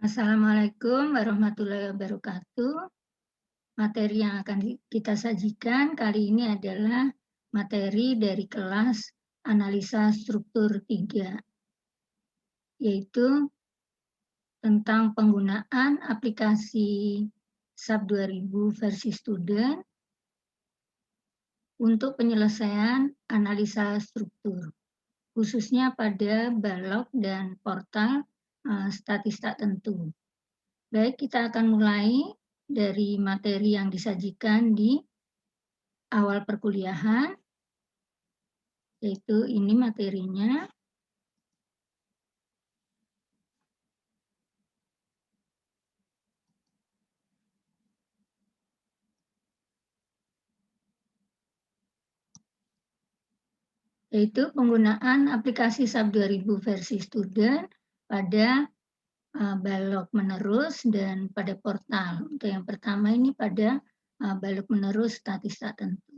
Assalamualaikum warahmatullahi wabarakatuh. Materi yang akan kita sajikan kali ini adalah materi dari kelas analisa struktur 3, yaitu tentang penggunaan aplikasi SAP 2000 versi student untuk penyelesaian analisa struktur, khususnya pada balok dan portal statista tentu. Baik, kita akan mulai dari materi yang disajikan di awal perkuliahan, yaitu ini materinya. Yaitu penggunaan aplikasi SAP 2000 versi student pada balok menerus dan pada portal. Untuk yang pertama ini pada balok menerus statista tentu.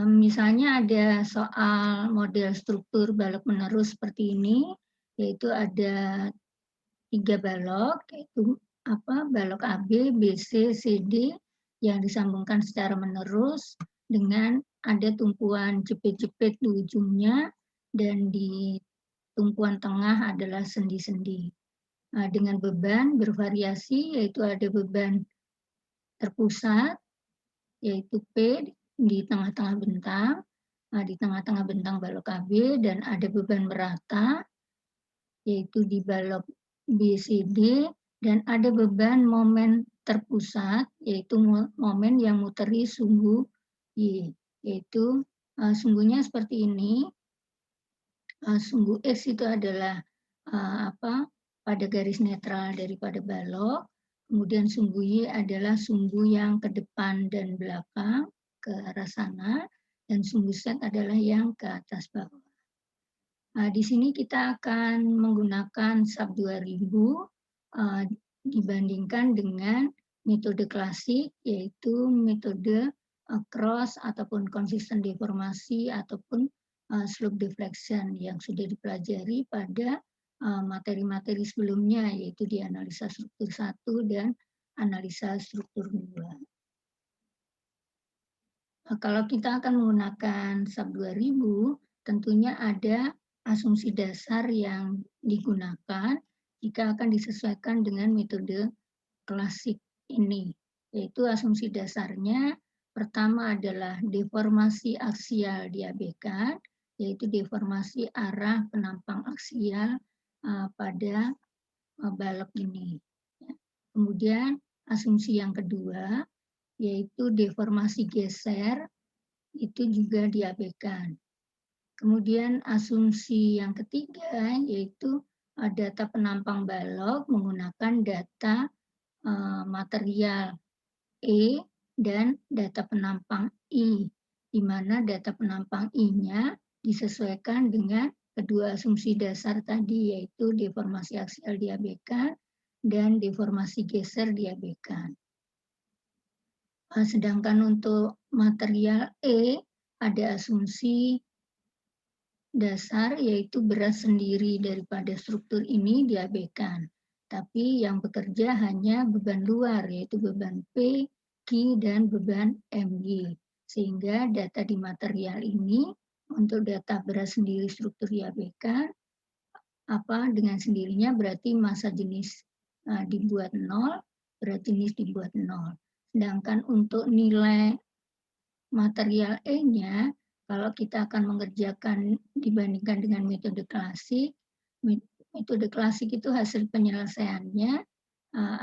Misalnya ada soal model struktur balok menerus seperti ini, yaitu ada 3 balok, yaitu balok AB, BC, CD yang disambungkan secara menerus dengan ada tumpuan jepit-jepit di ujungnya dan di tumpuan tengah adalah sendi-sendi. Dengan beban bervariasi, yaitu ada beban terpusat, yaitu P di tengah-tengah bentang, di tengah-tengah bentang balok AB, dan ada beban merata, yaitu di balok BCD, dan ada beban momen terpusat, yaitu momen yang muteri sumbu Y, yaitu sumbunya seperti ini. Sumbu X itu adalah pada garis netral daripada balok, kemudian sumbu Y adalah sumbu yang ke depan dan belakang, ke arah sana, dan sumbu Z adalah yang ke atas bawah. Di sini kita akan menggunakan SAP 2000 dibandingkan dengan metode klasik, yaitu metode cross ataupun konsisten deformasi ataupun slope deflection yang sudah dipelajari pada materi-materi sebelumnya, yaitu di analisa struktur 1 dan analisa struktur 2. Kalau kita akan menggunakan SAP 2000, tentunya ada asumsi dasar yang digunakan jika akan disesuaikan dengan metode klasik ini, yaitu asumsi dasarnya pertama adalah deformasi aksial diabaikan, yaitu deformasi arah penampang aksial pada balok ini. Kemudian asumsi yang kedua, yaitu deformasi geser, itu juga diabaikan. Kemudian asumsi yang ketiga, yaitu data penampang balok menggunakan data material E dan data penampang I, di mana data penampang I-nya disesuaikan dengan kedua asumsi dasar tadi, yaitu deformasi aksial diabaikan dan deformasi geser diabaikan. Sedangkan untuk material E ada asumsi dasar, yaitu berat sendiri daripada struktur ini diabaikan. Tapi yang bekerja hanya beban luar, yaitu beban P, Q, dan beban MG. Sehingga data di material ini untuk data berat sendiri struktur diabaikan, dengan sendirinya berarti massa jenis dibuat 0, berat jenis dibuat 0. Sedangkan untuk nilai material E-nya, kalau kita akan mengerjakan dibandingkan dengan metode klasik, metode klasik itu hasil penyelesaiannya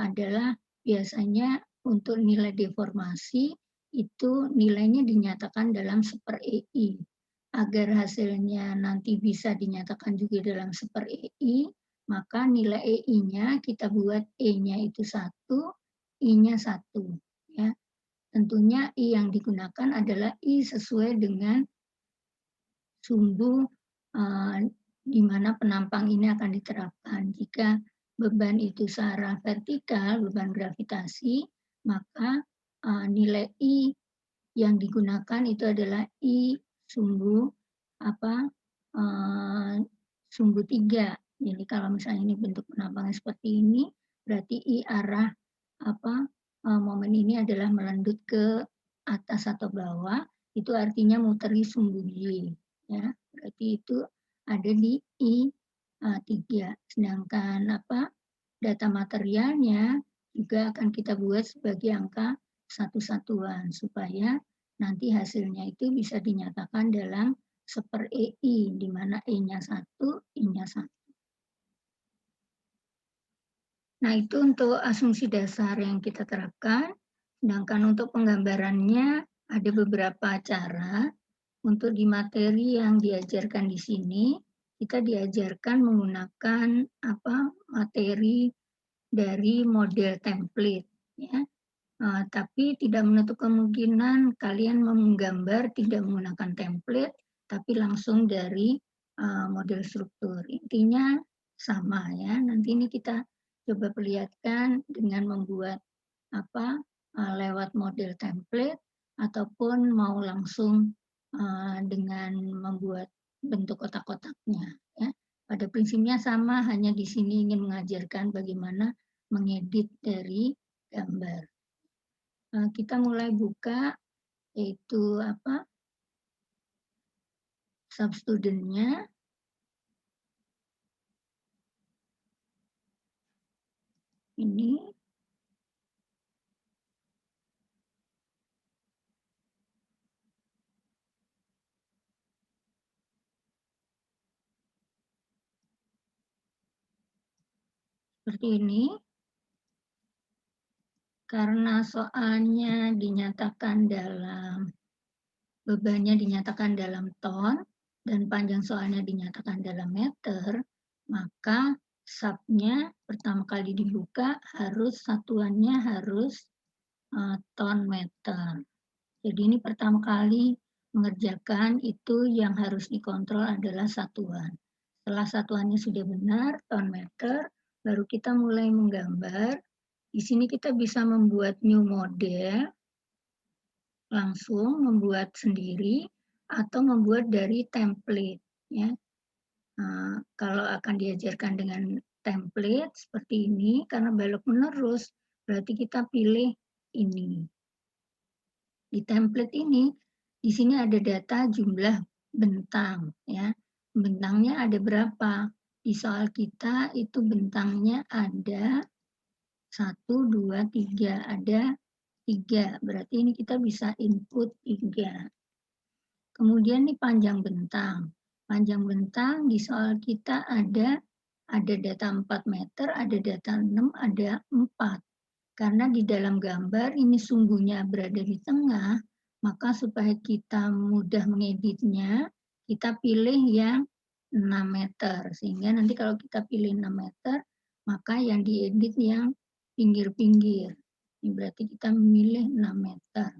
adalah biasanya untuk nilai deformasi itu nilainya dinyatakan dalam 1/EI. Agar hasilnya nanti bisa dinyatakan juga dalam 1/EI, maka nilai EI-nya kita buat E-nya itu 1, I-nya 1. Ya. Tentunya I yang digunakan adalah I sesuai dengan sumbu di mana penampang ini akan diterapkan. Jika beban itu secara vertikal, beban gravitasi, maka nilai I yang digunakan itu adalah I sumbu sumbu 3, Jadi kalau misalnya ini bentuk penampakan seperti ini, berarti I arah momen ini adalah melendut ke atas atau bawah, itu artinya muteri sumbu Y, ya. Berarti itu ada di I 3. Sedangkan data materialnya juga akan kita buat sebagai angka satu satuan supaya nanti hasilnya itu bisa dinyatakan dalam EI, di mana E-nya 1, I-nya 1. Nah, itu untuk asumsi dasar yang kita terapkan. Sedangkan untuk penggambarannya ada beberapa cara. Untuk di materi yang diajarkan di sini, kita diajarkan menggunakan materi dari model template, ya. Tapi tidak menutup kemungkinan kalian menggambar tidak menggunakan template, tapi langsung dari model struktur. Intinya sama, ya. Nanti ini kita coba perlihatkan dengan membuat lewat model template ataupun mau langsung dengan membuat bentuk kotak-kotaknya, ya. Pada prinsipnya sama, hanya di sini ingin mengajarkan bagaimana mengedit dari gambar. Kita mulai buka, yaitu substudent-nya. Ini. Seperti ini. Karena soalnya dinyatakan dalam, bebannya dinyatakan dalam ton, dan panjang soalnya dinyatakan dalam meter, maka sub-nya pertama kali dibuka satuannya harus ton meter. Jadi ini pertama kali mengerjakan itu yang harus dikontrol adalah satuan. Setelah satuannya sudah benar, ton meter, baru kita mulai menggambar. Di sini kita bisa membuat new model, langsung membuat sendiri, atau membuat dari template, ya. Kalau akan diajarkan dengan template seperti ini, karena balok menerus, berarti kita pilih ini. Di template ini, di sini ada data jumlah bentang, ya. Bentangnya ada berapa? Di soal kita itu bentangnya ada 1, 2, 3. Ada 3. Berarti ini kita bisa input 3. Kemudian ini panjang bentang. Panjang bentang di soal kita ada data 4 meter, ada data 6, ada 4. Karena di dalam gambar ini sumbunya berada di tengah, maka supaya kita mudah mengeditnya, kita pilih yang 6 meter. Sehingga nanti kalau kita pilih 6 meter, maka yang diedit yang pinggir-pinggir. Ini berarti kita memilih 6 meter.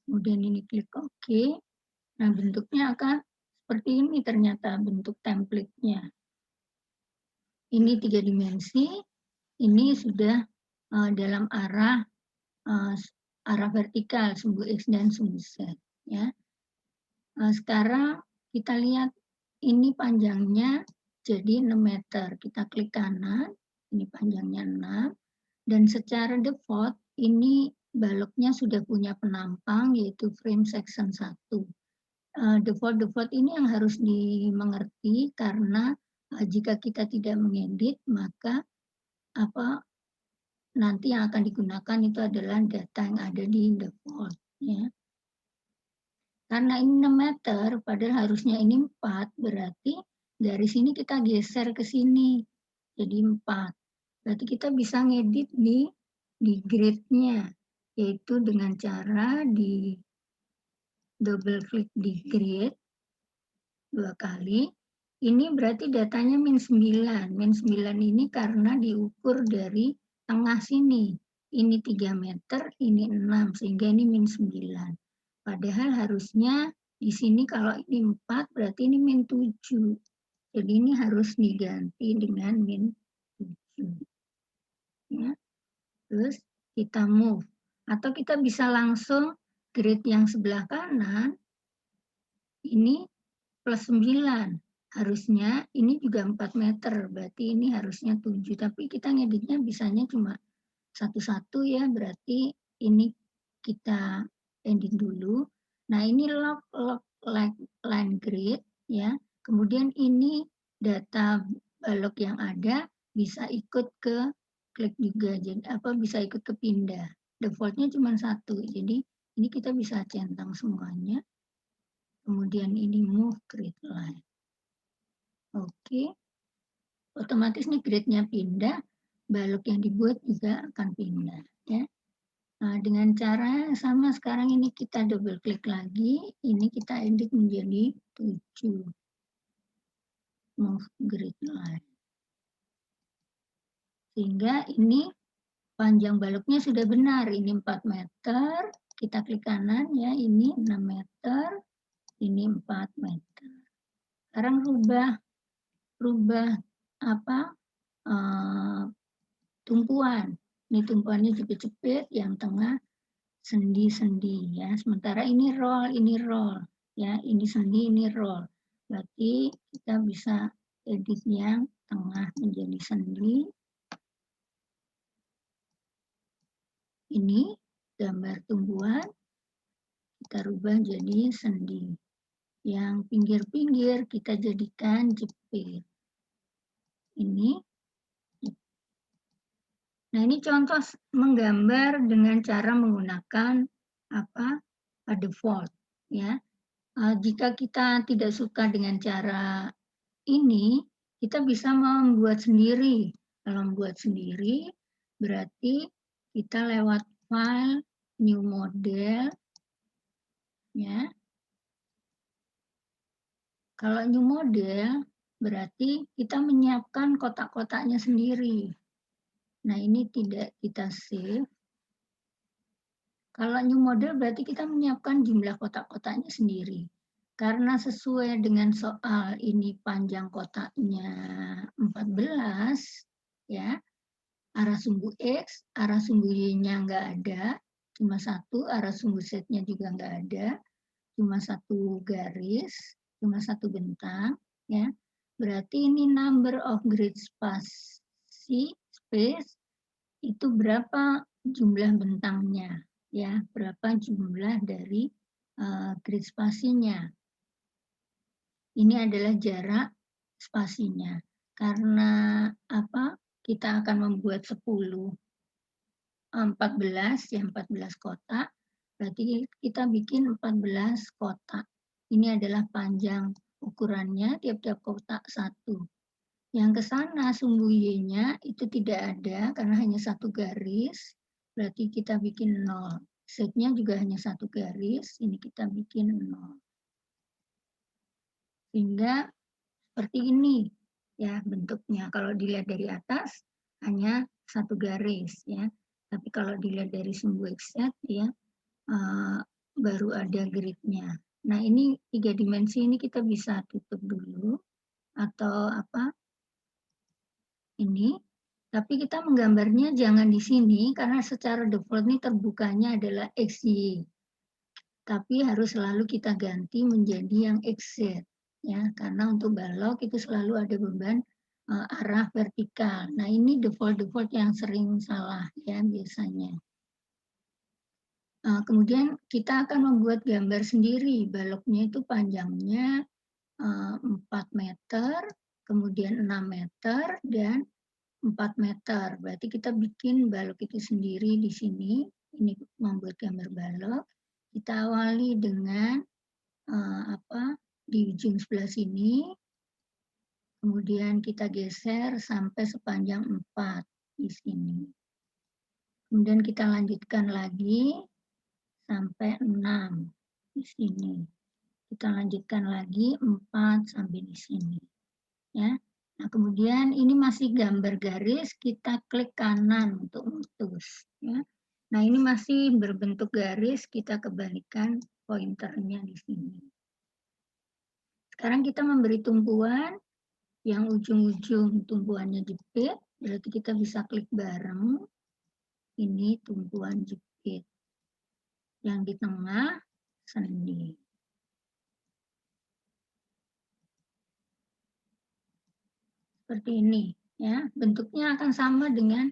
Kemudian ini klik OK. Nah, bentuknya akan seperti ini ternyata bentuk template-nya. Ini 3 dimensi, ini sudah dalam arah vertikal, sumbu X dan sumbu Z. Ya. Sekarang kita lihat ini panjangnya jadi 6 meter. Kita klik kanan, ini panjangnya 6. Dan secara default ini baloknya sudah punya penampang yaitu frame section 1. Default ini yang harus dimengerti karena jika kita tidak mengedit maka nanti yang akan digunakan itu adalah data yang ada di default, ya. Karena ini 6 meter, padahal harusnya ini 4, berarti dari sini kita geser ke sini, jadi 4. Berarti kita bisa ngedit di grid-nya, yaitu dengan cara di double klik di grid 2 kali. Ini berarti datanya -9. -9 ini karena diukur dari tengah sini. Ini 3 meter, ini 6, sehingga ini -9. Padahal harusnya di sini kalau ini 4, berarti ini -7. Jadi ini harus diganti dengan -7. Ya. Terus kita move. Atau kita bisa langsung grid yang sebelah kanan, ini +9. Harusnya ini juga 4 meter, berarti ini harusnya 7, tapi kita ngeditnya bisanya cuma satu-satu ya, berarti ini kita edit dulu. Nah, ini log line grid ya. Kemudian ini data balok yang ada bisa ikut ke klik juga, jadi bisa ikut ke pindah. Defaultnya cuma satu, jadi ini kita bisa centang semuanya. Kemudian ini move grid line. Oke, otomatis nih grid-nya pindah, balok yang dibuat juga akan pindah ya. Nah, dengan cara yang sama sekarang ini kita double klik lagi, ini kita edit menjadi 7. Move grid line. Sehingga ini panjang baloknya sudah benar, ini 4 meter, kita klik kanan ya, ini 6 meter, ini 4 meter. Sekarang rubah apa? Tumpuan. Ini tumpuannya jepit-jepit, yang tengah sendi-sendi ya. Sementara ini roll ya. Ini sendi, ini roll. Berarti kita bisa edit yang tengah menjadi sendi. Ini gambar tumbuhan kita rubah jadi sendi. Yang pinggir-pinggir kita jadikan jepit. Ini. Nah, ini contoh menggambar dengan cara menggunakan default ya. Jika kita tidak suka dengan cara ini, kita bisa membuat sendiri. Kalau membuat sendiri, berarti kita lewat file, new model, ya. Kalau new model, berarti kita menyiapkan kotak-kotaknya sendiri. Nah, ini tidak kita save. Kalau new model berarti kita menyiapkan jumlah kotak-kotaknya sendiri. Karena sesuai dengan soal ini panjang kotaknya 14, ya, arah sumbu X, arah sumbu Y-nya nggak ada, cuma satu, arah sumbu Z-nya juga nggak ada, cuma satu garis, cuma satu bentang, ya. Berarti ini number of grid space itu berapa jumlah bentangnya, ya, berapa jumlah dari grid spasinya. Ini adalah jarak spasinya. Karena kita akan membuat 14 ya, 14 kotak, berarti kita bikin 14 kotak. Ini adalah panjang ukurannya, tiap-tiap kotak satu. Yang ke sana sumbu Y-nya itu tidak ada karena hanya satu garis, berarti kita bikin 0. Z-nya juga hanya satu garis, ini kita bikin 0. Sehingga seperti ini ya bentuknya. Kalau dilihat dari atas hanya satu garis ya. Tapi kalau dilihat dari sumbu XZ ya baru ada gridnya. Nah, ini 3 dimensi ini kita bisa tutup dulu atau ini, tapi kita menggambarnya jangan di sini karena secara default ini terbukanya adalah XY. Tapi harus selalu kita ganti menjadi yang XZ ya, karena untuk balok itu selalu ada beban arah vertikal. Nah, ini default yang sering salah ya biasanya. Kemudian kita akan membuat gambar sendiri. Baloknya itu panjangnya 4 meter, kemudian 6 meter, dan 4 meter. Berarti kita bikin balok itu sendiri di sini. Ini membuat gambar balok. Kita awali dengan di ujung sebelah sini. Kemudian kita geser sampai sepanjang 4 di sini. Kemudian kita lanjutkan lagi sampai 6 di sini. Kita lanjutkan lagi 4 sampai di sini. Ya. Nah, kemudian ini masih gambar garis, kita klik kanan untuk mutus. Ya. Nah, ini masih berbentuk garis, kita kembalikan pointernya di sini. Sekarang kita memberi tumpuan, yang ujung-ujung tumpuannya jepit, berarti kita bisa klik bareng. Ini tumpuan jepit. Yang di tengah, sendi. seperti ini ya. Bentuknya akan sama dengan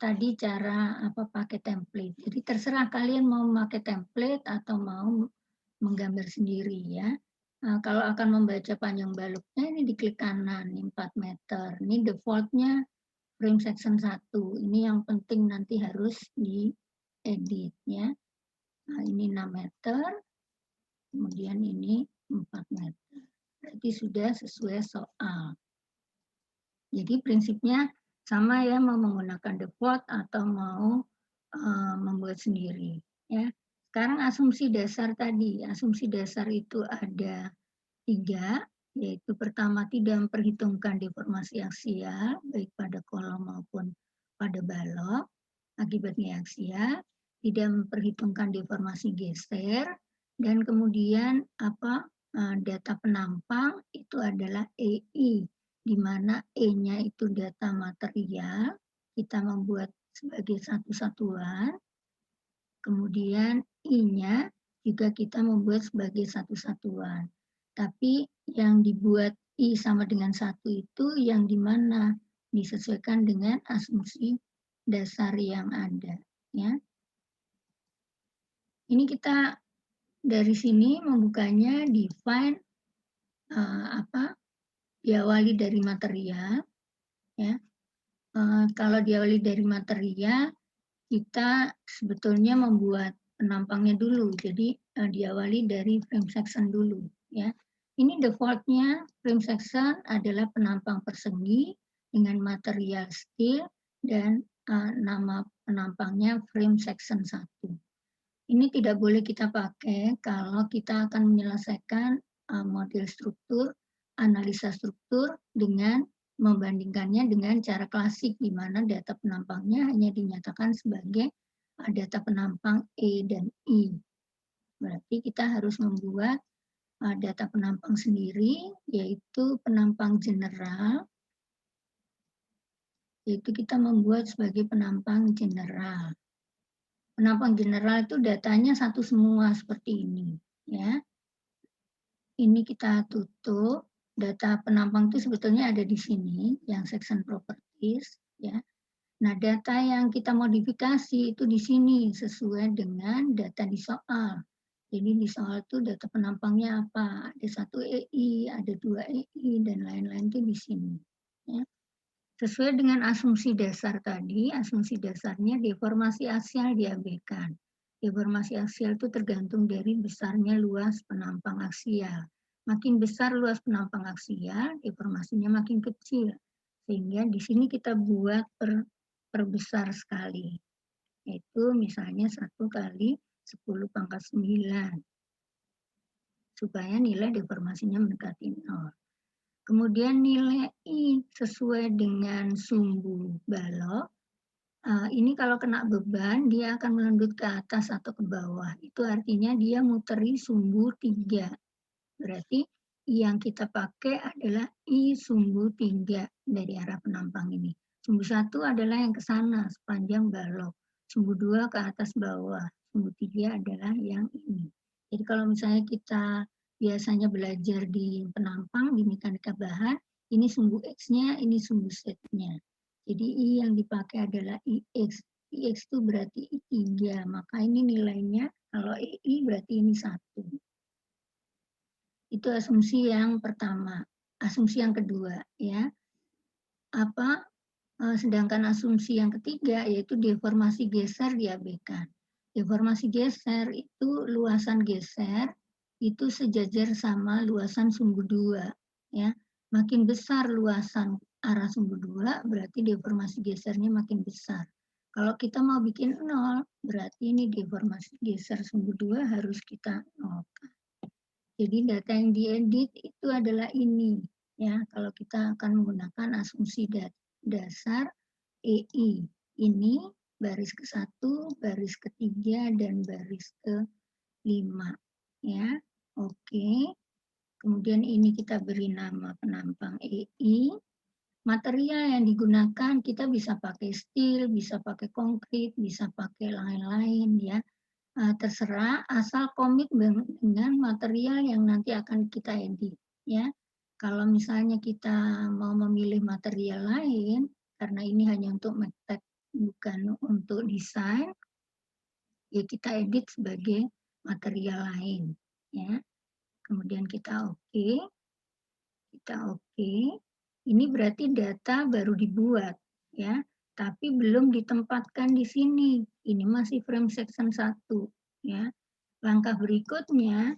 tadi cara pakai template. Jadi terserah kalian mau memakai template atau mau menggambar sendiri ya. Kalau akan membaca panjang baloknya ini diklik kanan, ini 4 meter. Ini default-nya frame section 1. Ini yang penting nanti harus diedit ya. Nah, ini 6 meter, kemudian ini 4 meter. Berarti sudah sesuai soal. Jadi prinsipnya sama ya, mau menggunakan default atau mau membuat sendiri ya. Sekarang asumsi dasar tadi, asumsi dasar itu ada 3, yaitu pertama tidak memperhitungkan deformasi aksial baik pada kolom maupun pada balok akibatnya aksial, tidak memperhitungkan deformasi geser, dan kemudian data penampang itu adalah EI, di mana E-nya itu data material, kita membuat sebagai satu satuan, kemudian I-nya juga kita membuat sebagai satu satuan. Tapi yang dibuat I sama dengan 1 itu yang di mana disesuaikan dengan asumsi dasar yang ada. Ya. Ini kita dari sini membukanya define diawali dari material. Ya. Kalau diawali dari material, kita sebetulnya membuat penampangnya dulu. Jadi diawali dari frame section dulu. Ya. Ini default-nya frame section adalah penampang persegi dengan material steel dan nama penampangnya frame section 1. Ini tidak boleh kita pakai kalau kita akan menyelesaikan model struktur, analisa struktur dengan membandingkannya dengan cara klasik di mana data penampangnya hanya dinyatakan sebagai data penampang E dan I. Berarti kita harus membuat data penampang sendiri, yaitu penampang general, yaitu kita membuat sebagai penampang general. Penampang general itu datanya satu semua seperti ini, ya. Ini kita tutup. Data penampang itu sebetulnya ada di sini, yang section properties, ya. Nah, data yang kita modifikasi itu di sini sesuai dengan data di soal. Jadi di soal itu data penampangnya apa? Ada 1 EI, ada 2 EI, dan lain-lain itu di sini. Ya. Sesuai dengan asumsi dasar tadi, asumsi dasarnya deformasi aksial diabaikan. Deformasi aksial itu tergantung dari besarnya luas penampang aksial. Makin besar luas penampang aksial, deformasinya makin kecil. Sehingga di sini kita buat perbesar sekali. Yaitu misalnya 1 kali 10 pangkat 9. Supaya nilai deformasinya mendekati 0. Kemudian nilai I sesuai dengan sumbu balok. Ini kalau kena beban, dia akan melendut ke atas atau ke bawah. Itu artinya dia muteri sumbu 3. Berarti yang kita pakai adalah I sumbu 3 dari arah penampang ini. Sumbu 1 adalah yang ke sana, sepanjang balok. Sumbu 2 ke atas bawah. Sumbu 3 adalah yang ini. Jadi kalau misalnya kita biasanya belajar di penampang, di mekanika bahan, ini sumbu X-nya, ini sumbu Z-nya. Jadi I yang dipakai adalah IX. IX itu berarti I3, maka ini nilainya, kalau EI berarti ini 1. Itu asumsi yang pertama. Asumsi yang kedua, ya. Sedangkan asumsi yang ketiga, yaitu deformasi geser diabaikan. Deformasi geser itu luasan geser itu sejajar sama luasan sumbu 2, ya. Makin besar luasan arah sumbu 2, berarti deformasi gesernya makin besar. Kalau kita mau bikin 0, berarti ini deformasi geser sumbu 2 harus kita nolkan. Jadi data yang diedit itu adalah ini, ya. Kalau kita akan menggunakan asumsi dasar EI. Ini baris ke-1, baris ke-3, dan baris ke-5. Ya, oke. Kemudian ini kita beri nama penampang EI. Material yang digunakan kita bisa pakai steel, bisa pakai konkrit, bisa pakai lain-lain ya. Terserah asal komit dengan material yang nanti akan kita edit ya. Kalau misalnya kita mau memilih material lain, karena ini hanya untuk mektek bukan untuk desain, ya kita edit sebagai material lain, ya. Kemudian kita oke. Ini berarti data baru dibuat, ya, tapi belum ditempatkan di sini. Ini masih frame section 1, ya. Langkah berikutnya,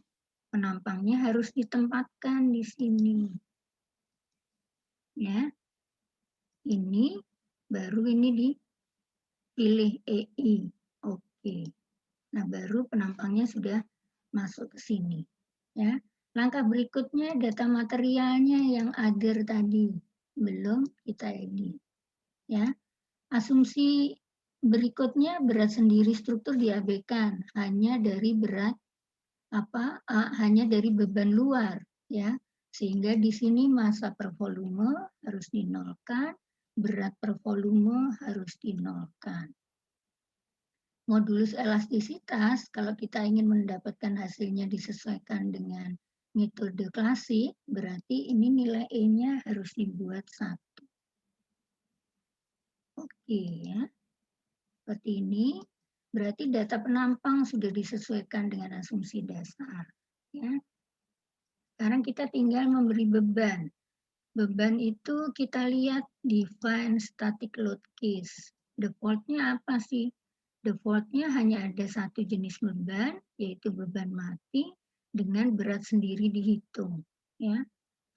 penampangnya harus ditempatkan di sini, ya. Ini baru ini dipilih EI, oke. Nah, baru penampangnya sudah masuk ke sini, ya. Langkah berikutnya data materialnya yang other tadi belum kita edit, ya. Asumsi berikutnya berat sendiri struktur diabaikan, hanya dari hanya dari beban luar, ya. Sehingga di sini massa per volume harus dinolkan, berat per volume harus dinolkan. Modulus elastisitas, kalau kita ingin mendapatkan hasilnya disesuaikan dengan metode klasik, berarti ini nilai E-nya harus dibuat 1. Oke ya, seperti ini. Berarti data penampang sudah disesuaikan dengan asumsi dasar. Ya. Sekarang kita tinggal memberi beban. Beban itu kita lihat define static load case. Default-nya apa sih? Default-nya hanya ada satu jenis beban, yaitu beban mati dengan berat sendiri dihitung. Ya,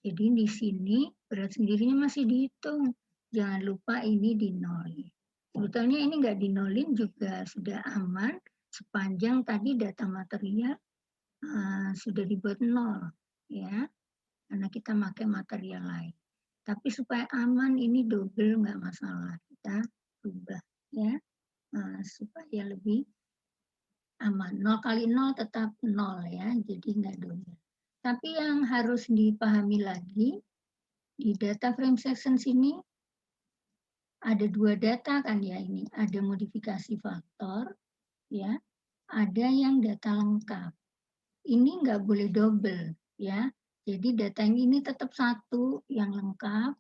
jadi di sini berat sendirinya masih dihitung. Jangan lupa ini dinolin. Sebetulnya ini nggak dinolin juga sudah aman sepanjang tadi data material sudah dibuat nol, ya, karena kita pakai material lain. Tapi supaya aman ini double nggak masalah, kita rubah ya supaya lebih aman. 0 kali 0 tetap 0 ya, jadi nggak double. Tapi yang harus dipahami lagi, di data frame section sini ada 2 data kan ya ini, ada modifikasi faktor, ya, ada yang data lengkap. Ini nggak boleh double ya. Jadi data yang ini tetap satu yang lengkap,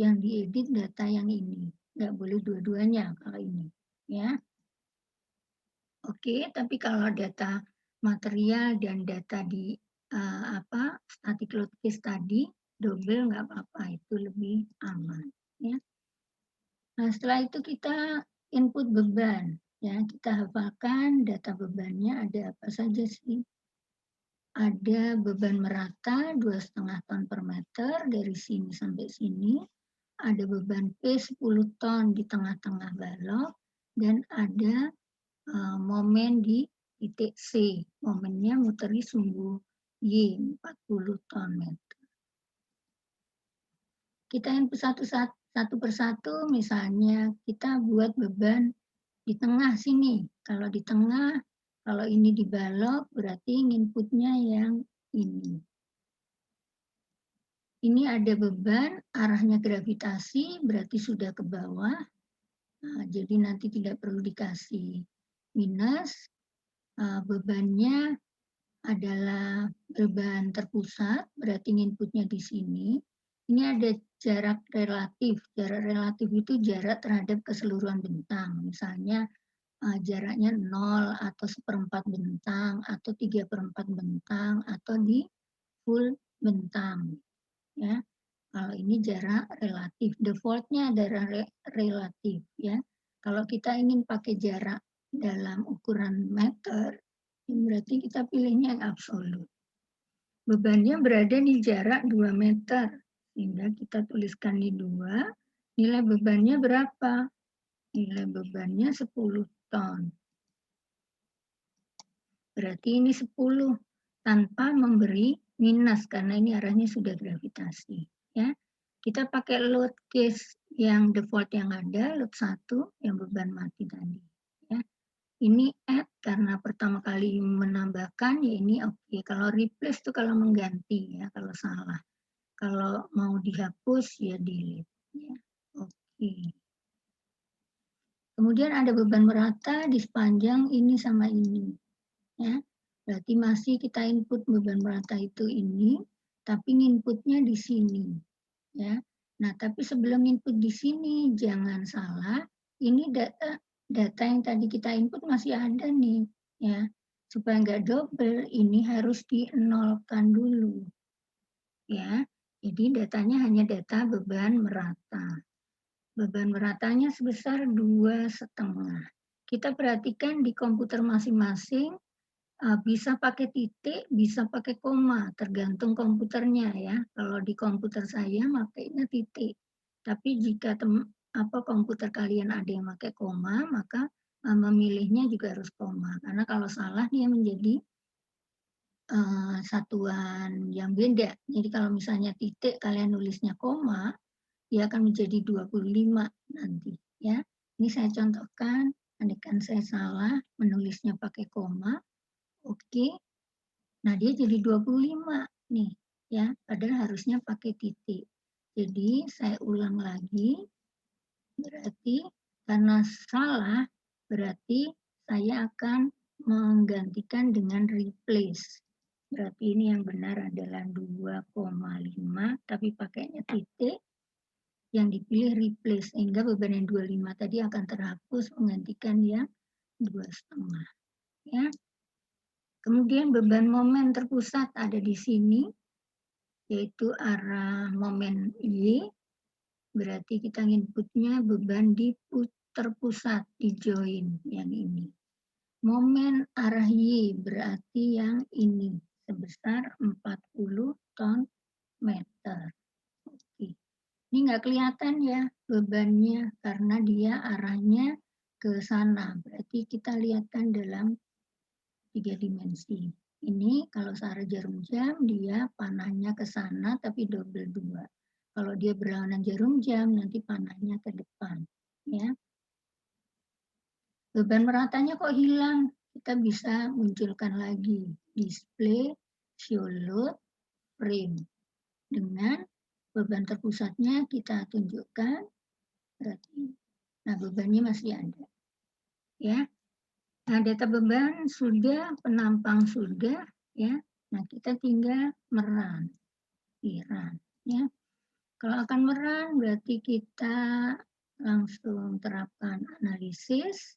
yang diedit data yang ini. Nggak boleh dua-duanya kalau ini. Ya. Oke, tapi kalau data material dan data di static load case tadi, double nggak apa-apa, itu lebih aman. Ya. Nah, setelah itu kita input beban. Ya, kita hafalkan data bebannya ada apa saja sih. Ada beban merata 2,5 ton per meter dari sini sampai sini. Ada beban P 10 ton di tengah-tengah balok. Dan ada momen di titik C. Momennya muteri sumbu Y 40 ton meter. Kita input satu persatu, misalnya kita buat beban di tengah sini. Kalau di tengah, kalau ini di balok, berarti inputnya yang ini. Ini ada beban, arahnya gravitasi, berarti sudah ke bawah. Nah, jadi nanti tidak perlu dikasih minus. Bebannya adalah beban terpusat, berarti inputnya di sini. Ini ada jarak relatif. Jarak relatif itu jarak terhadap keseluruhan bentang. Misalnya jaraknya 0 atau 1/4 bentang atau 3/4 bentang atau di full bentang. Ya, kalau ini jarak relatif, default-nya adalah relatif ya. Kalau kita ingin pakai jarak dalam ukuran meter, berarti kita pilihnya yang absolut. Bebannya berada di jarak 2 meter, sehingga kita tuliskan di 2, nilai bebannya berapa? Nilai bebannya 10 ton. Berarti ini 10 tanpa memberi minus karena ini arahnya sudah gravitasi. Ya. Kita pakai load case yang default yang ada, load 1 yang beban mati tadi. Ya. Ini add karena pertama kali menambahkan, ya ini oke. Kalau replace itu kalau mengganti ya, kalau salah. Kalau mau dihapus ya delete. Ya. Oke. Kemudian ada beban merata di sepanjang ini sama ini. Ya. Berarti masih kita input beban merata itu ini. tapi inputnya di sini, ya. Nah, tapi sebelum input di sini jangan salah, ini data yang tadi kita input masih ada nih, ya. Supaya nggak double, ini harus dinolkan dulu, ya. Jadi datanya hanya data beban merata. Beban meratanya sebesar 2,5. Kita perhatikan di komputer masing-masing, bisa pakai titik, bisa pakai koma, tergantung komputernya ya. Kalau di komputer saya makainya titik. Tapi jika komputer kalian ada yang pakai koma, maka memilihnya juga harus koma. Karena kalau salah dia menjadi satuan yang beda. Jadi kalau misalnya titik kalian nulisnya koma, dia akan menjadi 25 nanti ya. Ini saya contohkan, andaikan saya salah menulisnya pakai koma, oke. Nah, dia jadi 25 nih ya, padahal harusnya pakai titik. Jadi saya ulang lagi, berarti karena salah, berarti saya akan menggantikan dengan replace. Berarti ini yang benar adalah 2,5, tapi pakainya titik. Yang dipilih replace, sehingga beban yang 25 tadi akan terhapus menggantikan yang 2,5. Ya. Kemudian beban momen terpusat ada di sini, yaitu arah momen Y, berarti kita inputnya beban terpusat di join yang ini. Momen arah Y berarti yang ini, sebesar 40 ton meter. Oke. Ini nggak kelihatan ya bebannya karena dia arahnya ke sana. Berarti kita lihatkan dalam 3 dimensi. Ini kalau searah jarum jam dia panahnya ke sana tapi double 2. Kalau dia berlawanan jarum jam nanti panahnya ke depan. Ya. Beban meratanya kok hilang? Kita bisa munculkan lagi display, show load, frame. Dengan beban terpusatnya kita tunjukkan. Berarti, nah bebannya masih ada, ya. Nah data beban sudah, penampang sudah, ya. Nah kita tinggal merun, ya. Kalau akan merun berarti kita langsung terapkan analisis.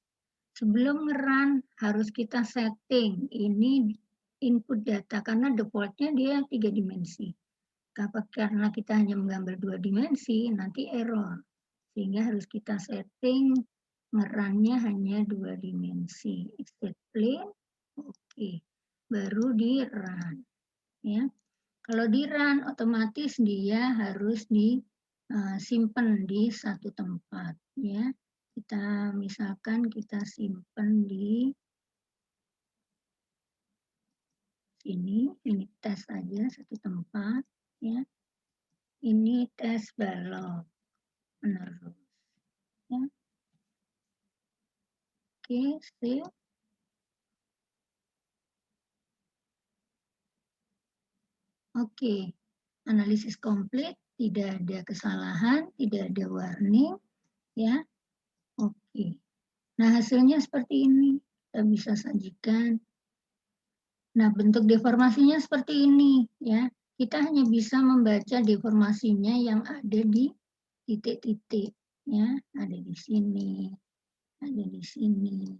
Sebelum merun harus kita setting ini input data karena defaultnya dia 3 dimensi. Karena kita hanya menggambar 2 dimensi, nanti error. Sehingga harus kita setting ngerannya hanya 2 dimensi. State plane, oke. Baru di run. Ya. Kalau di run, otomatis dia harus disimpan di satu tempat. Ya. Kita misalkan kita simpan di sini, ini tes aja satu tempat. Ya. Ini tes balok menerus. Ya. Oke, save. Oke, analisis komplit, tidak ada kesalahan, tidak ada warning, ya. Oke. Nah, hasilnya seperti ini. Kita bisa sajikan. Nah, bentuk deformasinya seperti ini, ya. Kita hanya bisa membaca deformasinya yang ada di titik-titik, ya. Ada di sini, ada di sini,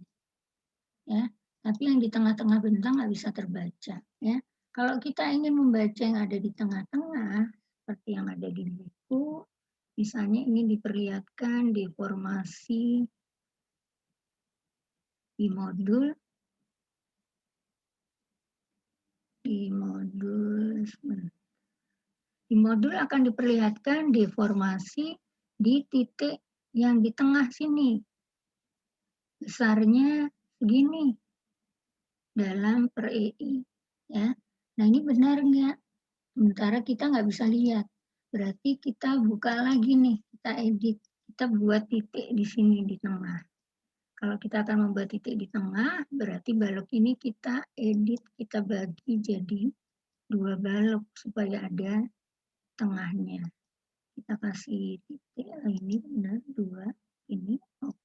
ya. Tapi yang di tengah-tengah bentang nggak bisa terbaca, ya. Kalau kita ingin membaca yang ada di tengah-tengah, seperti yang ada di buku, misalnya ingin diperlihatkan deformasi di modul, di modul akan diperlihatkan deformasi di titik yang di tengah sini. Besarnya segini dalam per EI, ya. Nah ini benar nggak? Sementara kita nggak bisa lihat. Berarti kita buka lagi nih, kita edit. Kita buat titik di sini di tengah. Kalau kita akan membuat titik di tengah, berarti balok ini kita edit, kita bagi jadi 2 balok supaya ada tengahnya. Kita kasih titik, ini benar 2, ini. Oke.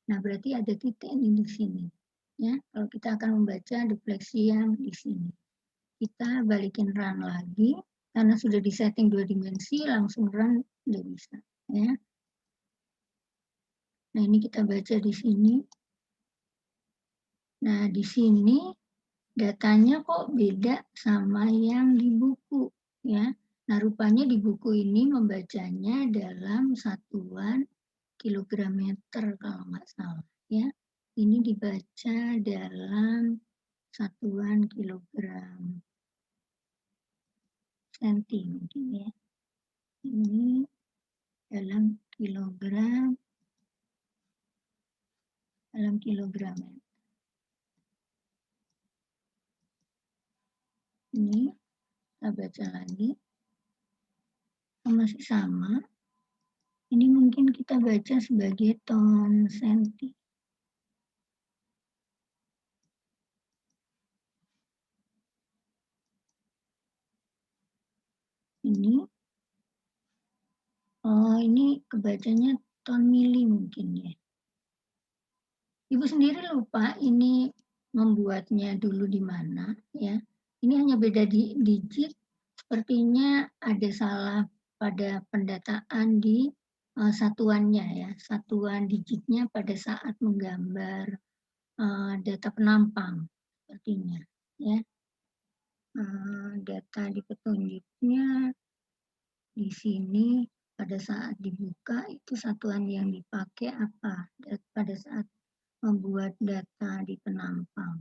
Nah berarti ada titik ini di sini. Ya, kalau kita akan membaca defleksi yang di sini. kita balikin run lagi, karena sudah disetting 2 dimensi, langsung run udah bisa. Ya. Nah, ini kita baca di sini. Nah, di sini datanya kok beda sama yang di buku. Ya. Nah, rupanya di buku ini membacanya dalam satuan kilogram meter kalau nggak salah. Ya. Ini dibaca dalam satuan kilogram senti mungkin ya. Ini dalam kilogram meter. Ini kita baca lagi. Masih sama. Ini mungkin kita baca sebagai ton senti. Ini, oh ini kebacanya ton mili mungkin ya. Ibu sendiri lupa ini membuatnya dulu di mana ya. Ini hanya beda di digit. Sepertinya ada salah pada pendataan di satuannya ya, satuan digitnya pada saat menggambar data penampang sepertinya ya. Data di petunjuknya di sini pada saat dibuka itu satuan yang dipakai apa pada saat membuat data di penampang.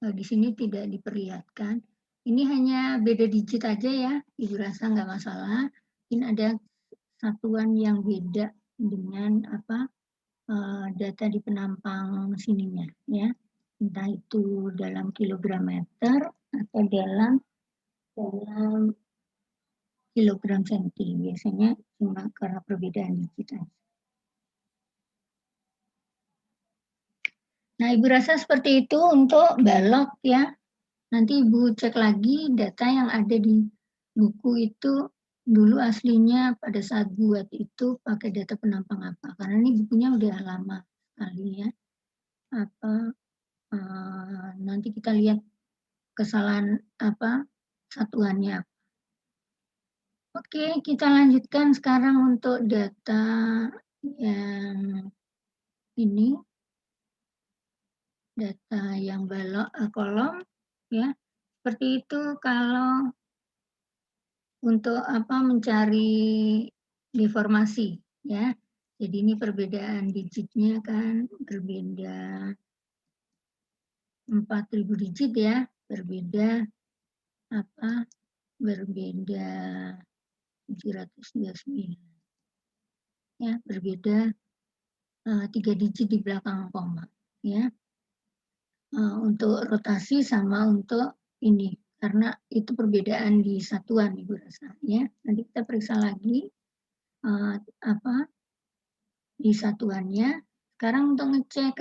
Di sini tidak diperlihatkan. Ini hanya beda digit aja ya, Ibu rasa nggak masalah. Ini ada satuan yang beda dengan apa data di penampang sininya ya. Entah itu dalam kilogram meter atau dalam kilogram senti. Biasanya cuma karena perbedaan digit aja. Nah, Ibu rasa seperti itu untuk balok ya. Nanti Ibu cek lagi data yang ada di buku itu dulu aslinya pada saat buat itu pakai data penampang apa. Karena ini bukunya udah lama sekali ya. Nanti kita lihat kesalahan apa satuannya. Oke, kita lanjutkan sekarang untuk data yang ini. Data yang balok kolom ya. Seperti itu kalau untuk apa mencari deformasi ya. Jadi ini perbedaan digitnya kan berbeda 4.000 digit ya, berbeda apa? Berbeda 729. Ya, berbeda 3 digit di belakang koma ya. Untuk rotasi sama untuk ini karena itu perbedaan di satuan Ibu rasa ya. Nanti kita periksa lagi apa di satuannya. Sekarang untuk ngecek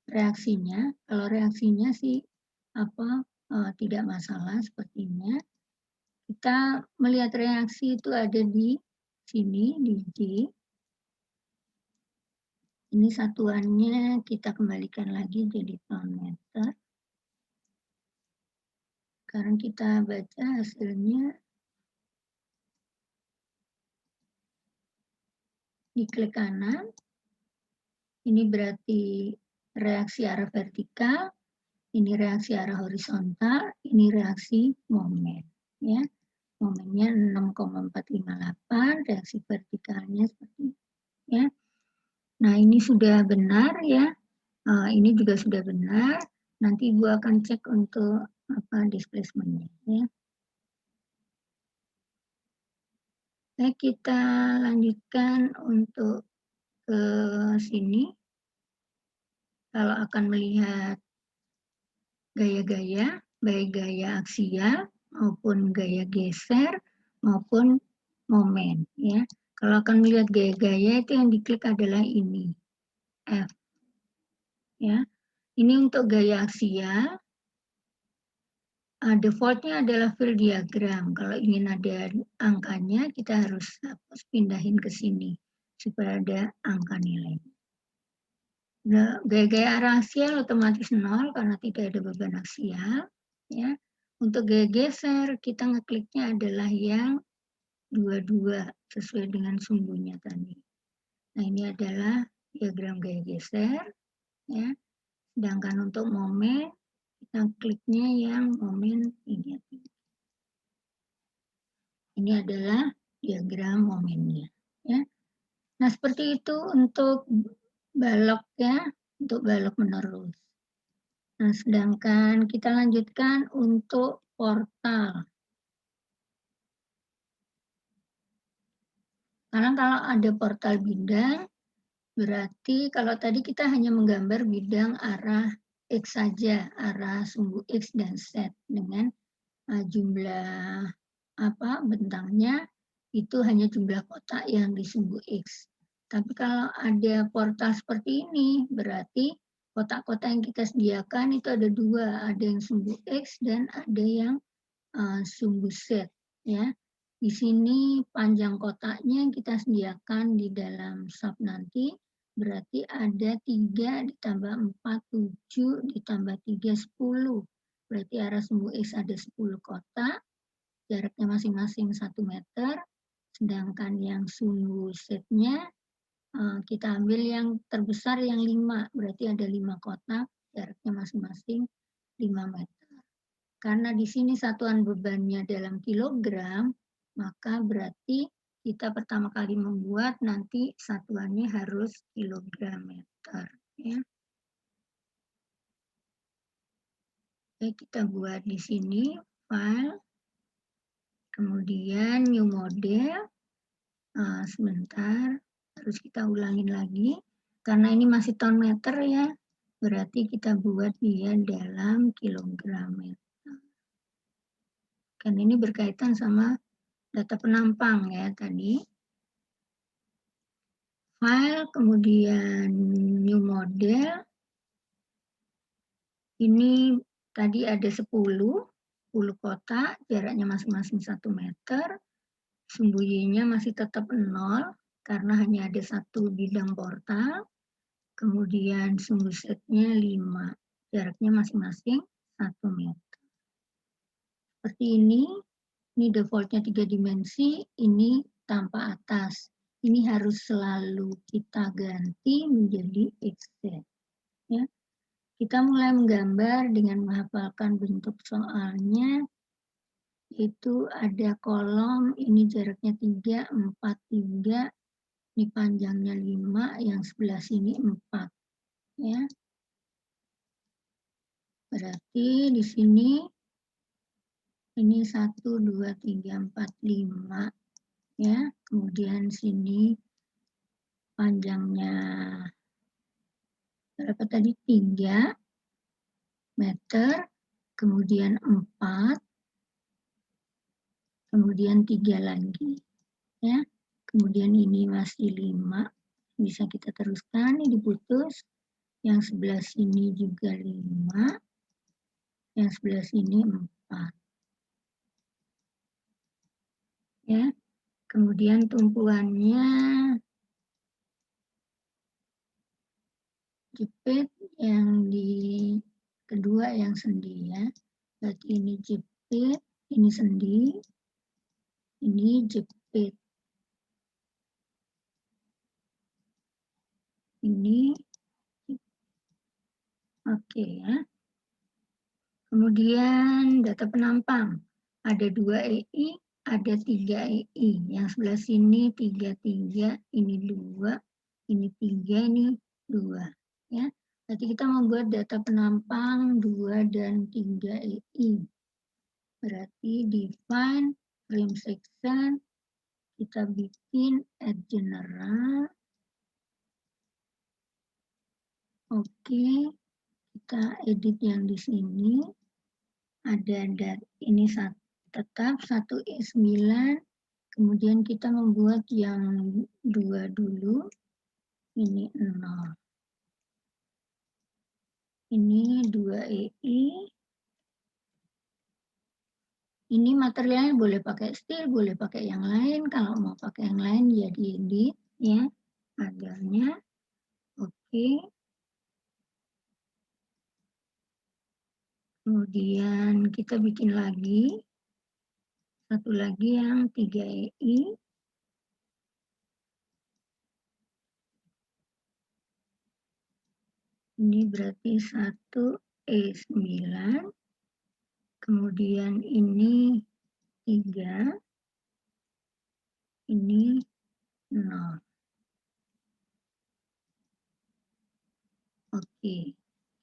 reaksinya, kalau reaksinya sih apa tidak masalah sepertinya. Kita melihat reaksi itu ada di sini di G. Ini satuannya kita kembalikan lagi jadi ton meter. Sekarang kita baca hasilnya. Diklik kanan. Ini berarti reaksi arah vertikal, ini reaksi arah horizontal, ini reaksi momen. Ya. Momennya 6,458, reaksi vertikalnya seperti ini. Ya. Nah, ini sudah benar ya. Ini juga sudah benar. Nanti Ibu akan cek untuk apa displacement-nya ya. Baik, kita lanjutkan untuk ke sini. Kalau akan melihat gaya-gaya, baik gaya aksial maupun gaya geser maupun momen ya. Kalau akan melihat gaya-gaya itu yang diklik adalah ini F ya. Ini untuk gaya aksial. Defaultnya adalah fill diagram. Kalau ingin ada angkanya kita harus pindahin ke sini. supaya ada angka nilai. Nah, gaya-gaya aksial otomatis 0 karena tidak ada beban aksial, ya. Untuk gaya geser kita ngekliknya adalah yang 22 sesuai dengan sumbunya tadi. Nah, ini adalah diagram gaya geser, ya. Sedangkan untuk momen kita kliknya yang momen 33. Ini adalah diagram momennya, ya. Nah, seperti itu untuk balok ya, untuk balok menerus. Nah, sedangkan kita lanjutkan untuk portal. Karena kalau ada portal bidang, berarti kalau tadi kita hanya menggambar bidang arah X saja, arah sumbu X dan Z dengan jumlah bentangnya itu hanya jumlah kotak yang di sumbu X. Tapi kalau ada portal seperti ini, berarti kotak-kotak yang kita sediakan itu ada dua, ada yang sumbu X dan ada yang sumbu Z. Ya. Di sini panjang kotaknya yang kita sediakan di dalam sub nanti, berarti ada 3 ditambah 4, 7, ditambah 3, 10. Berarti arah sumbu X ada 10 kotak, jaraknya masing-masing 1 meter, sedangkan yang sumbu Z-nya kita ambil yang terbesar yang 5, berarti ada 5 kotak, jaraknya masing-masing 5 meter. Karena di sini satuan bebannya dalam kilogram, maka berarti kita pertama kali membuat nanti satuannya harus kilogram meter. Ya. Oke, kita buat di sini file, kemudian new model, sebentar, harus kita ulangin lagi, karena ini masih ton meter ya, berarti kita buat dia dalam kilogram meter. Kan ini berkaitan sama data penampang ya tadi. File, kemudian new model. Ini tadi ada 10 kotak, jaraknya masing-masing 1 meter. Sumbu Y-nya masih tetap 0, karena hanya ada 1 bidang portal. Kemudian sumbu Z-nya 5, jaraknya masing-masing 1 meter. Seperti ini defaultnya 3 dimensi, ini tanpa atas. Ini harus selalu kita ganti menjadi XZ. Ya. Kita mulai menggambar dengan menghafalkan bentuk soalnya, itu ada kolom, ini jaraknya 3, 4, 3, ini panjangnya 5, yang sebelah sini 4. Ya. Berarti di sini ini 1, 2, 3, 4, 5. Ya. Kemudian sini panjangnya berapa tadi? 3 meter, kemudian 4, kemudian 3 lagi. Ya. Kemudian ini masih 5, bisa kita teruskan, ini diputus. Yang sebelah sini juga 5, yang sebelah sini 4. Ya. Kemudian tumpuannya jepit, yang di kedua yang sendi ya. Berarti ini jepit, ini sendi, ini jepit. Ini oke ya. Kemudian data penampang. Ada 2 EI, ada 3 EI. Yang sebelah sini 3, 3, ini 2, ini 3, ini 2. Ya. Berarti kita membuat data penampang 2 dan 3 EI. Berarti define frame section, kita bikin add general. Oke, kita edit yang di sini. Ada ini tetap 1E9, kemudian kita membuat yang 2 dulu, ini 0. Ini 2EI. Ini materialnya boleh pakai steel, boleh pakai yang lain. Kalau mau pakai yang lain ya diedit ya. adanya. Oke. Kemudian kita bikin lagi, satu lagi yang 3EI. Ini berarti 1E9. Kemudian ini 3, ini 0. Oke,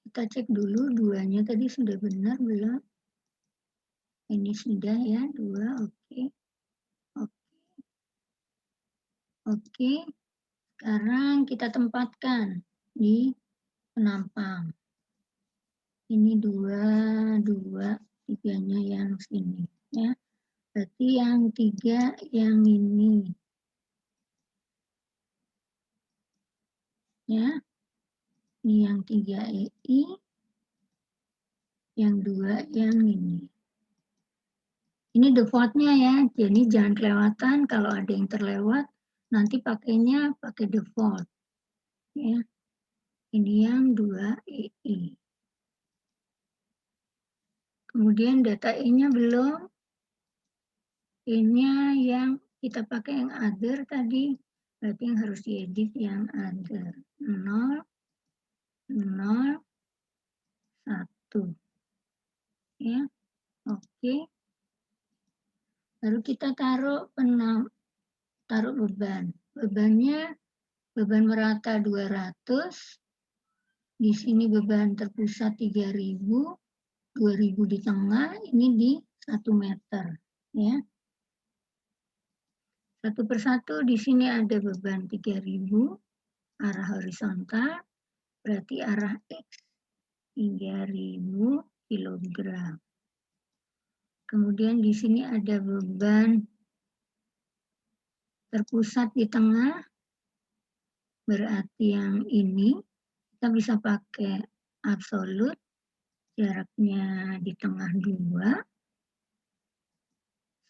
kita cek dulu duanya tadi sudah benar belum? Ini sudah ya, 2, oke. Oke, sekarang kita tempatkan di penampang. Ini 2, 3-nya yang sini ya. Berarti yang 3 yang ini. Ya. Ini yang 3EI, yang 2 yang ini. Ini default-nya ya, jadi jangan kelewatan kalau ada yang terlewat, nanti pakainya pakai default. Ya. Ini yang 2EI. Kemudian data E-nya belum. E-nya yang kita pakai yang other tadi, berarti yang harus diedit yang other. 0, 0, 1. Ya, oke. Lalu kita taruh beban. Bebannya beban merata 200. Di sini beban terpusat 3000, 2000 di tengah, ini di 1 meter. Ya. Satu persatu di sini ada beban 3000, arah horizontal, berarti arah X 3000 kg. Kemudian di sini ada beban terpusat di tengah, berarti yang ini kita bisa pakai absolut, jaraknya di tengah 2,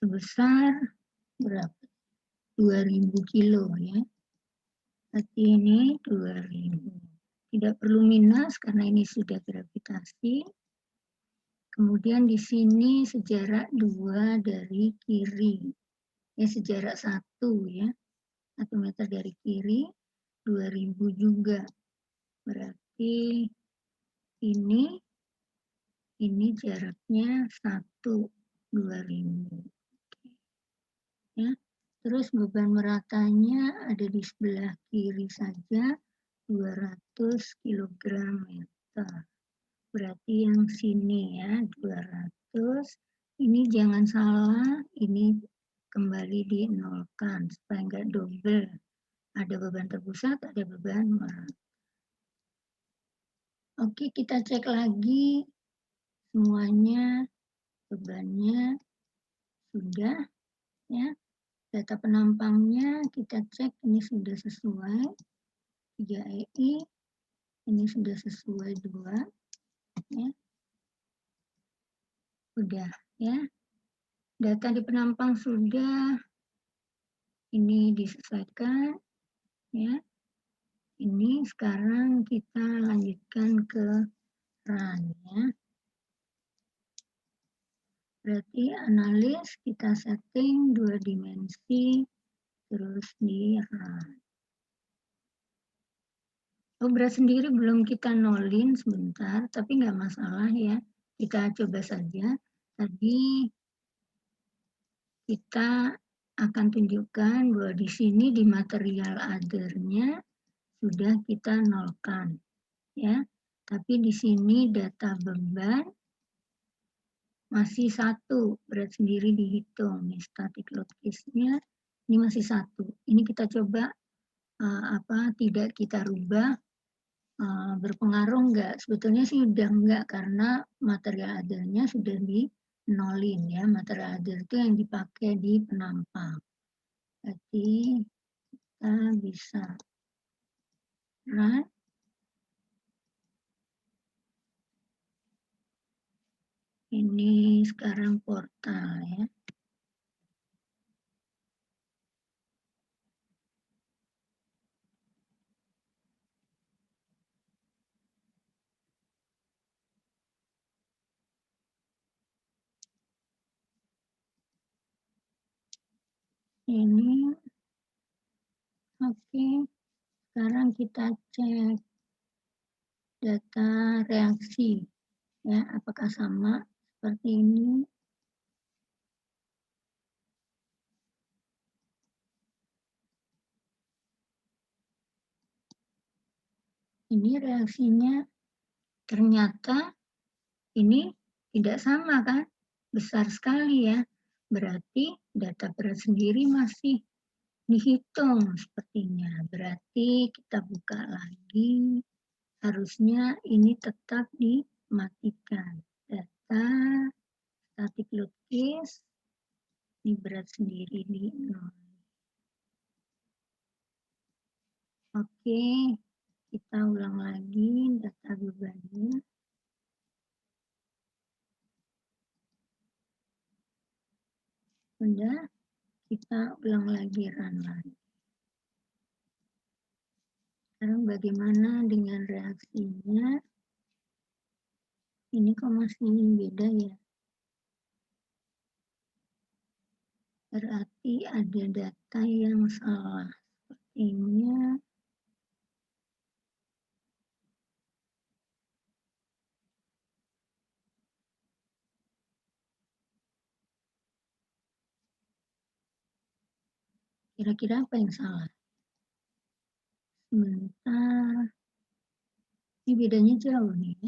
sebesar berapa? 2000 kilo ya. Berarti ini 2000. Tidak perlu minus karena ini sudah gravitasi. Kemudian di sini sejarak 2 dari kiri. Ya, sejarak 1 ya. 1 meter dari kiri, 2000 juga. Berarti ini jaraknya 1, 2000. Ya. Terus beban meratanya ada di sebelah kiri saja, 200 kg meter. Berarti yang sini ya, 200. Ini jangan salah, ini kembali dinolkan supaya enggak double. Ada beban terpusat, ada beban merata. Oke, kita cek lagi semuanya, bebannya sudah ya. Data penampangnya kita cek ini sudah sesuai 3EI, ini sudah sesuai 2 ya. Udah ya. Data di penampang sudah, ini disesuaikan ya. Ini sekarang kita lanjutkan ke run ya. Berarti analis kita setting 2 dimensi terus di run. Oh, berat sendiri belum kita nolin sebentar, tapi nggak masalah ya. Kita coba saja. Tadi kita akan tunjukkan bahwa di sini di material other-nya sudah kita nolkan. Ya. Tapi di sini data beban masih 1, berat sendiri dihitung. Nih, static load case-nya ini masih 1. Ini kita coba tidak kita rubah, berpengaruh enggak? Sebetulnya sih udah enggak karena material other-nya sudah di nolin ya. Material other itu yang dipakai di penampang. Jadi kita bisa run. Ini sekarang portal ya. ini. Oke, sekarang kita cek data reaksi, ya, apakah sama seperti ini. Ini reaksinya ternyata ini tidak sama kan? Besar sekali ya. Berarti data berat sendiri masih dihitung sepertinya. Berarti kita buka lagi. Harusnya ini tetap dimatikan. Data static load case. Ini berat sendiri di 0. Oke, kita ulang lagi data bebannya. Sudah, kita ulang lagi run lagi. Sekarang bagaimana dengan reaksinya? Ini kok masih beda ya? Berarti ada data yang salah. Sepertinya kira-kira apa yang salah? Sebentar. Ini bedanya jauh nih.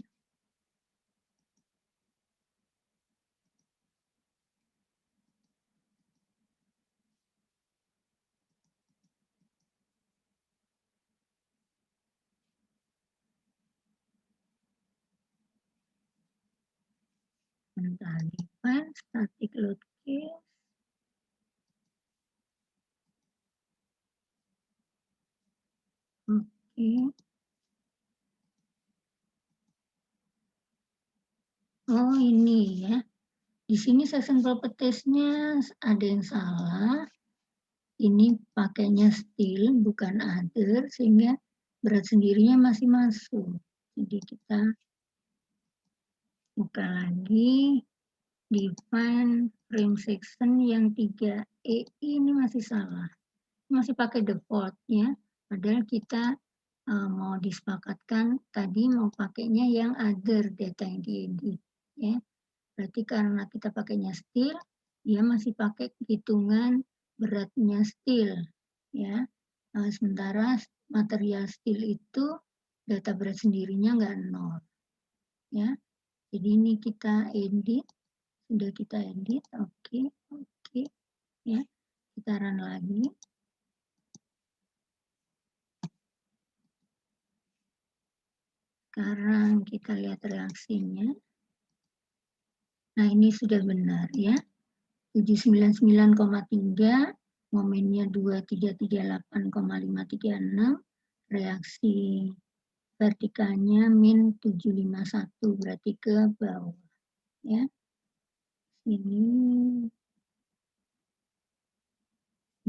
Sebentar, define static load case. Oke. Oh ini ya. Di sini session properties-nya ada yang salah. Ini pakainya still bukan other sehingga berat sendirinya masih masuk. Jadi kita buka lagi define frame section yang 3E ini masih salah. Masih pakai default ya. Padahal kita mau disepakatkan tadi mau pakainya yang other data yang diedit ya. Berarti karena kita pakainya still, dia masih pakai hitungan beratnya still ya. Sementara material still itu data berat sendirinya nggak nol ya. Jadi ini kita edit, sudah kita edit, oke ya. Kita run lagi. Sekarang kita lihat reaksinya. Nah ini sudah benar ya. 799,3, momennya 2338,536, reaksi vertikalnya min 751, berarti ke bawah. Ya. Ini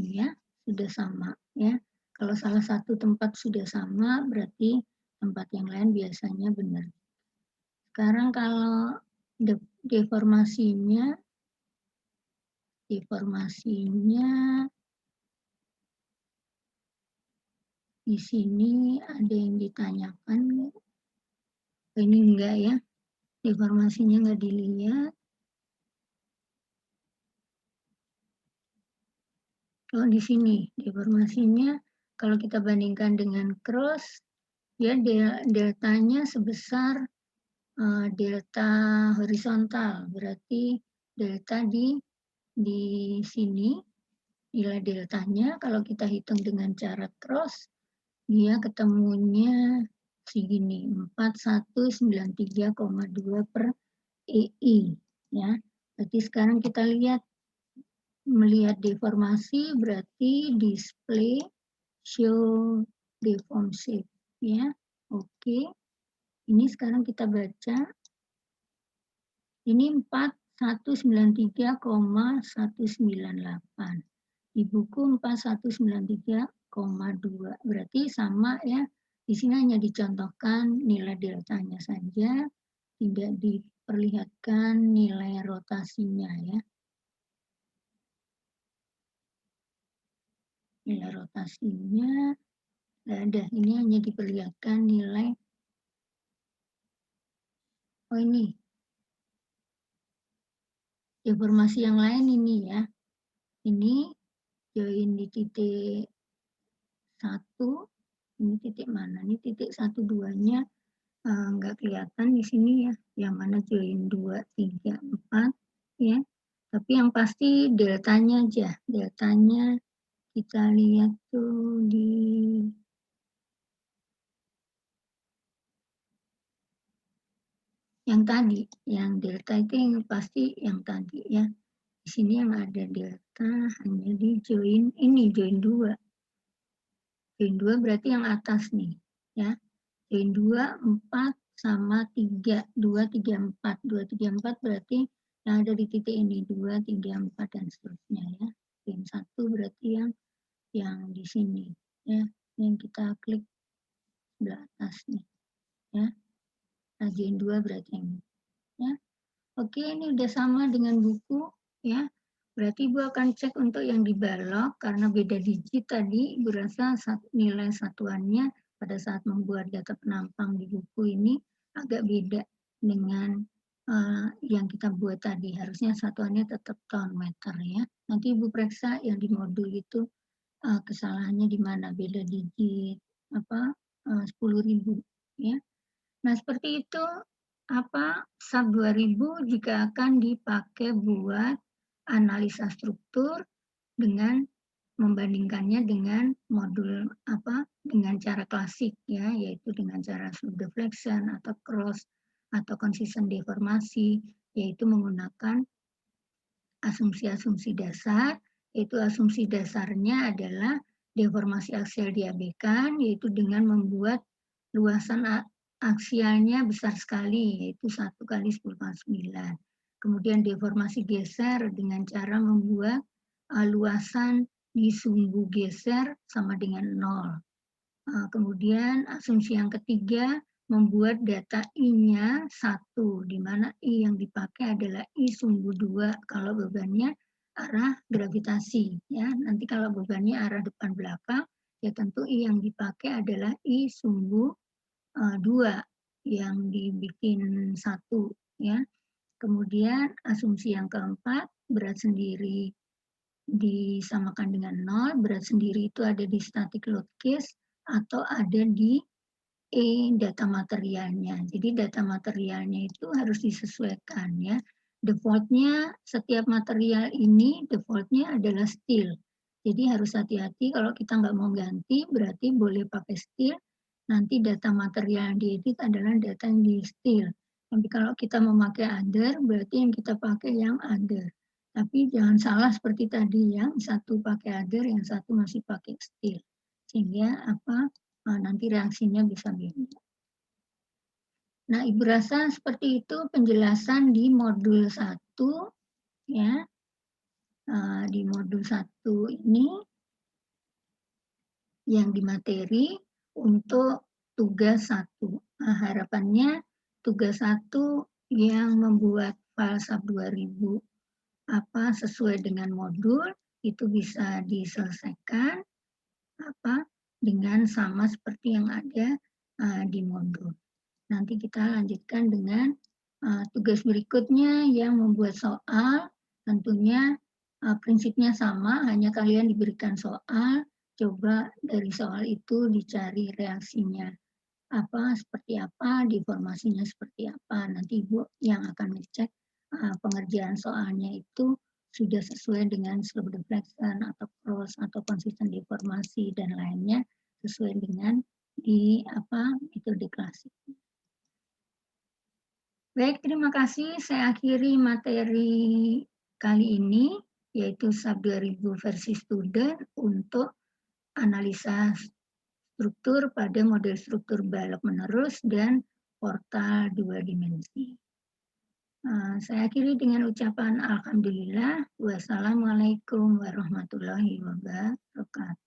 ya sudah sama ya. Kalau salah satu tempat sudah sama, berarti tempat yang lain biasanya benar. Sekarang kalau deformasinya di sini ada yang ditanyakan. Ini enggak ya, deformasinya enggak dilihat. Oh di sini deformasinya kalau kita bandingkan dengan cross, ya deltanya sebesar delta horizontal, berarti delta di sini nilai deltanya kalau kita hitung dengan cara cross dia ketemunya segini 4193,2 per EI ya. Berarti sekarang kita melihat deformasi berarti display show deform shape ya. Oke. Ini sekarang kita baca ini 4193,198. Di buku 4193,2. Berarti sama ya. Di sini hanya dicontohkan nilai deltanya saja, tidak diperlihatkan nilai rotasinya ya. nilai rotasinya nggak ada, ini hanya diperlihatkan nilai, oh ini, informasi yang lain ini ya, ini join di titik 1, ini titik mana, ini titik 1, 2-nya nggak kelihatan di sini ya, yang mana join 2, 3, 4 ya. Tapi yang pasti deltanya aja, deltanya kita lihat tuh di yang tadi, yang delta itu yang pasti yang tadi ya. Di sini yang ada delta hanya di join ini, join 2. Join 2 berarti yang atas nih ya. Join 2, 4 sama 3, 2, 3, 4. 2, 3, 4 berarti yang ada di titik ini 2, 3, 4 dan seterusnya ya. Join 1 berarti yang di sini ya. Yang kita klik sebelah atas nih ya. Nah, join 2 berarti ini ya. Oke, ini udah sama dengan buku ya. Berarti Ibu akan cek untuk yang di balok karena beda digit tadi, Ibu rasa nilai satuannya pada saat membuat data penampang di buku ini agak beda dengan yang kita buat tadi. Harusnya satuannya tetap tahun meter ya. Nanti Ibu periksa yang di modul itu kesalahannya di mana, beda digit apa 10.000 ya. Nah, seperti itu SAP 2000 jika akan dipakai buat analisa struktur dengan membandingkannya dengan modul dengan cara klasik ya, yaitu dengan cara slope deflection atau cross atau consistent deformasi, yaitu menggunakan asumsi-asumsi dasar, yaitu asumsi dasarnya adalah deformasi aksial diabaikan, yaitu dengan membuat luasan aksialnya besar sekali, yaitu 1 kali 10⁹. Kemudian deformasi geser dengan cara membuat luasan di sumbu geser sama dengan 0. Kemudian asumsi yang ketiga, membuat data I-nya 1, di mana I yang dipakai adalah I sumbu 2 kalau bebannya arah gravitasi. Ya. Nanti kalau bebannya arah depan belakang, ya tentu I yang dipakai adalah I sumbu 2 yang dibikin 1. Ya. Kemudian asumsi yang keempat, berat sendiri disamakan dengan 0, berat sendiri itu ada di static load case atau ada di data materialnya. Jadi data materialnya itu harus disesuaikan ya. Defaultnya setiap material ini defaultnya adalah steel. Jadi harus hati-hati kalau kita nggak mau ganti berarti boleh pakai steel. Nanti data material yang diedit adalah data yang di steel. Tapi kalau kita memakai other berarti yang kita pakai yang other. Tapi jangan salah seperti tadi yang satu pakai other, yang satu masih pakai steel. Sehingga nanti reaksinya bisa beda. Nah, Ibu rasa seperti itu penjelasan di modul 1 ya. Di modul 1 ini yang di materi untuk tugas 1. Nah, harapannya tugas 1 yang membuat file SAP 2000 sesuai dengan modul itu bisa diselesaikan dengan sama seperti yang ada di modul. Nanti kita lanjutkan dengan tugas berikutnya yang membuat soal. Tentunya prinsipnya sama, hanya kalian diberikan soal, coba dari soal itu dicari reaksinya seperti apa, deformasinya seperti apa. Nanti Ibu yang akan ngecek pengerjaan soalnya itu sudah sesuai dengan slope deflection atau cross atau konsisten deformasi dan lainnya sesuai dengan di metode klasik. Baik, terima kasih. Saya akhiri materi kali ini, yaitu SAP 2000 versi student untuk analisa struktur pada model struktur balok menerus dan portal 2 dimensi. Saya akhiri dengan ucapan Alhamdulillah. Wassalamualaikum warahmatullahi wabarakatuh.